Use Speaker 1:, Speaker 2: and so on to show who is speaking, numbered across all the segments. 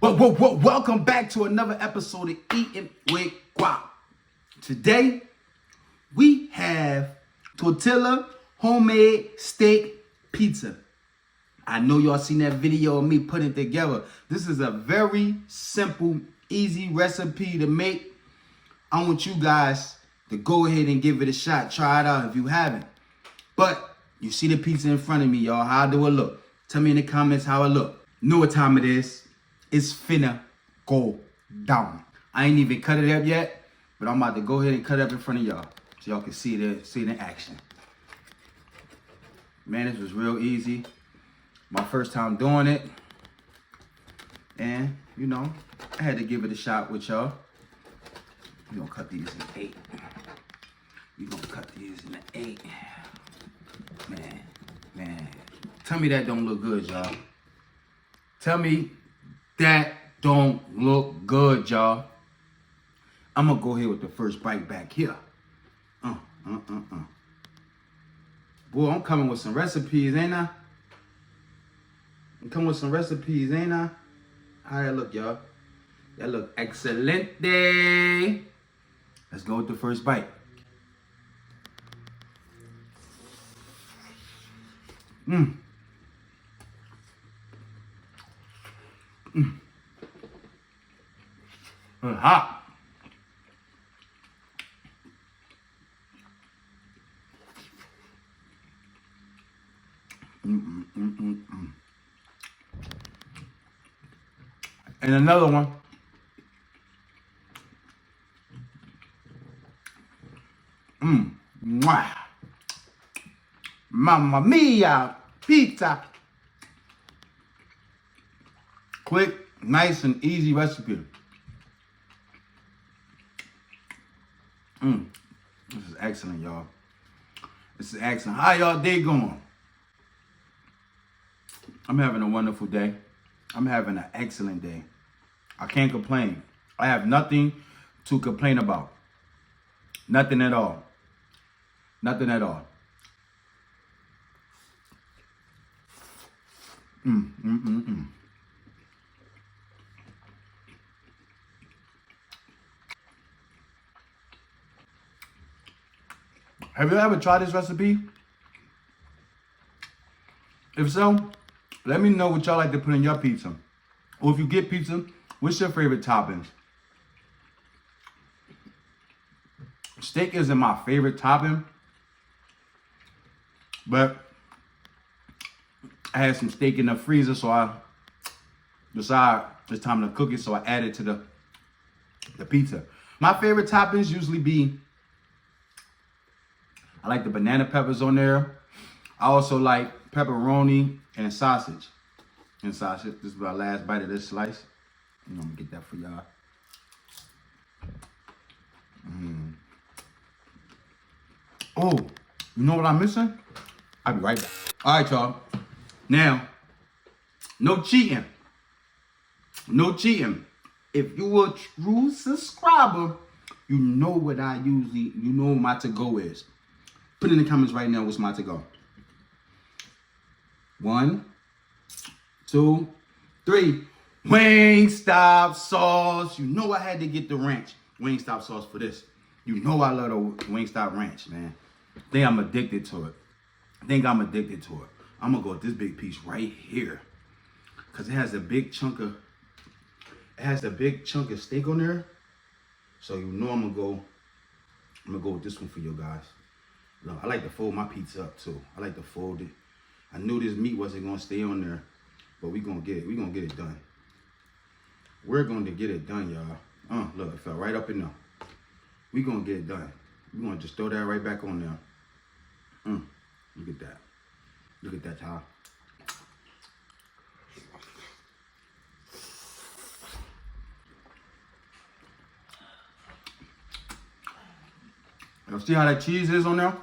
Speaker 1: Welcome back to another episode of Eating with Guap. Today, we have Tortilla homemade steak pizza. I know y'all seen that video of me putting it together. This is a very simple, easy recipe to make. I want you guys to go ahead and give it a shot. Try it out if you haven't. But you see the pizza in front of me, y'all. How do it look? Tell me in the comments how it look. Know what time it is. It's finna go down. I ain't even cut it up yet, but I'm about to go ahead and cut it up in front of y'all so y'all can see it in action. Man, this was real easy. My first time doing it. And, you know, I had to give it a shot with y'all. We're gonna cut these in 8. We're gonna cut these in 8. Man. Tell me that don't look good, y'all. Tell me that don't look good, y'all. I'm gonna go ahead with the first bite back here. Boy, I'm coming with some recipes, ain't I? I'm coming with some recipes, ain't I? How that look, y'all? That look excelente. Let's go with the first bite. It's hot. And another one. Mwah. Mamma mia, pizza. Quick, nice, and easy recipe. This is excellent, y'all. This is excellent. How y'all day going? I'm having a wonderful day. I'm having an excellent day. I can't complain. I have nothing to complain about. Nothing at all. Nothing at all. Have you ever tried this recipe? If so, let me know what y'all like to put in your pizza. Or if you get pizza, what's your favorite toppings? Steak isn't my favorite topping, but I had some steak in the freezer, so I decided it's time to cook it, so I added it to the pizza. My favorite toppings usually be, I like the banana peppers on there. I also like pepperoni and sausage. This is my last bite of this slice. I'm gonna get that for y'all. Oh, you know what I'm missing? I'll be right back. All right, y'all. Now, no cheating. No cheating. If you a true subscriber, you know what you know what my to-go is. Put in the comments right now what's my to-go. 1, 2, 3. Wingstop sauce. You know I had to get the ranch Wingstop sauce for this. You know I love the Wingstop ranch, man. I think I'm addicted to it. I'm gonna go with this big piece right here, cause it has a big chunk of steak on there. So you know I'm gonna go with this one for you guys. Look, I like to fold my pizza up too. I like to fold it. I knew this meat wasn't gonna stay on there, but we gonna get it. We gonna get it done. We're going to get it done, y'all. Look, it fell right up in there. We gonna get it done. We gonna just throw that right back on there. Look at that. Look at that, y'all. Y'all see how that cheese is on there?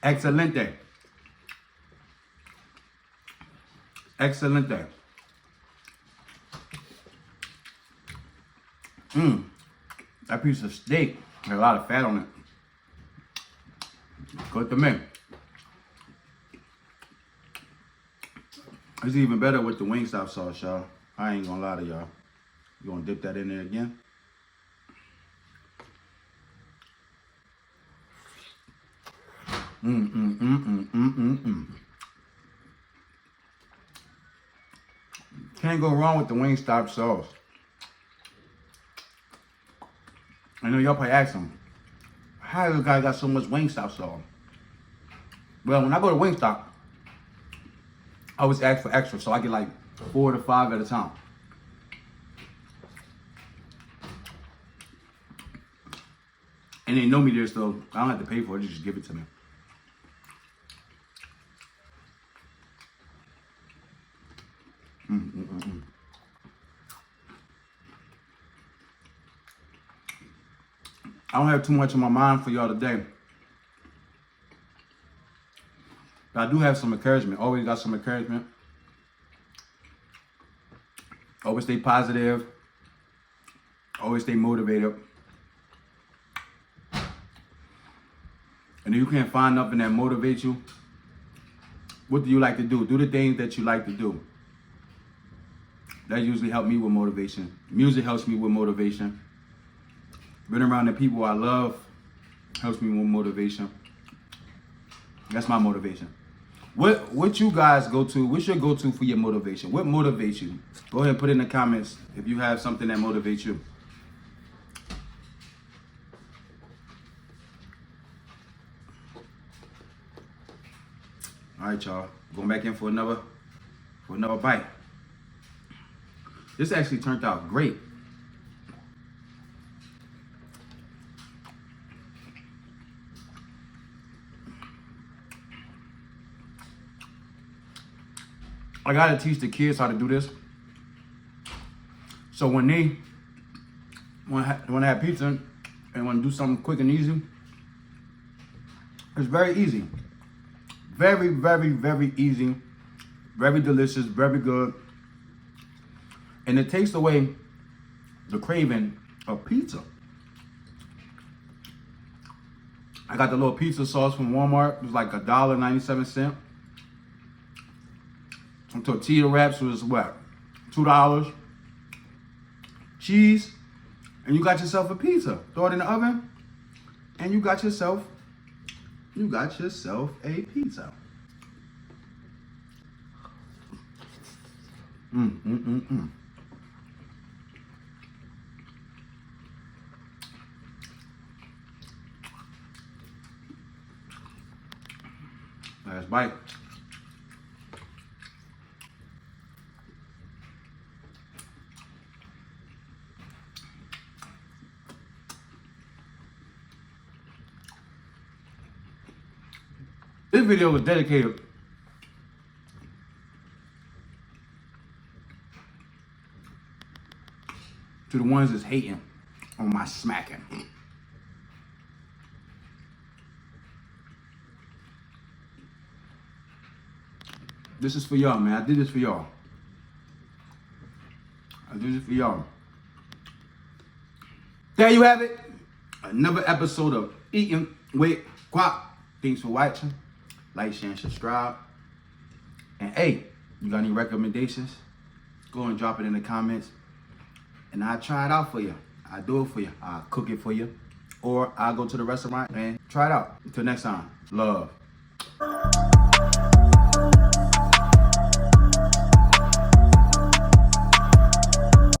Speaker 1: Excelente. Excelente. That piece of steak had a lot of fat on it. Good to me. It's even better with the Wingstop sauce, y'all. I ain't gonna lie to y'all. You gonna dip that in there again? Can't go wrong with the Wingstop sauce. I know y'all probably asking, how does the guy got so much Wingstop sauce? Well, when I go to Wingstop, I always ask for extra, so I get like 4 to 5 at a time. And they know me there, so I don't have to pay for it. They just give it to me. I don't have too much on my mind for y'all today. But I do have some encouragement. Always got some encouragement. Always stay positive. Always stay motivated. And if you can't find nothing that motivates you, what do you like to do? Do the things that you like to do. That usually helps me with motivation. Music helps me with motivation. Being around the people I love helps me with motivation. That's my motivation. What you guys go to? What's your go-to for your motivation? What motivates you? Go ahead and put it in the comments if you have something that motivates you. All right, y'all. Going back in for another bite. This actually turned out great. I gotta teach the kids how to do this. So when they want to have pizza and want to do something quick and easy, it's very easy. Very, very, very easy. Very delicious, very good. And it takes away the craving of pizza. I got the little pizza sauce from Walmart. It was like $1.97. Some tortilla wraps was what? $2. Cheese. And you got yourself a pizza. Throw it in the oven. And you got yourself a pizza. Last bite. This video was dedicated to the ones that's hating on my smacking. This is for y'all, man. I did this for y'all. There you have it. Another episode of Eating with Guap. Thanks for watching. Like, share, and subscribe. And hey, you got any recommendations? Go and drop it in the comments. And I'll try it out for you. I'll do it for you. I'll cook it for you. Or I'll go to the restaurant and try it out. Until next time, love.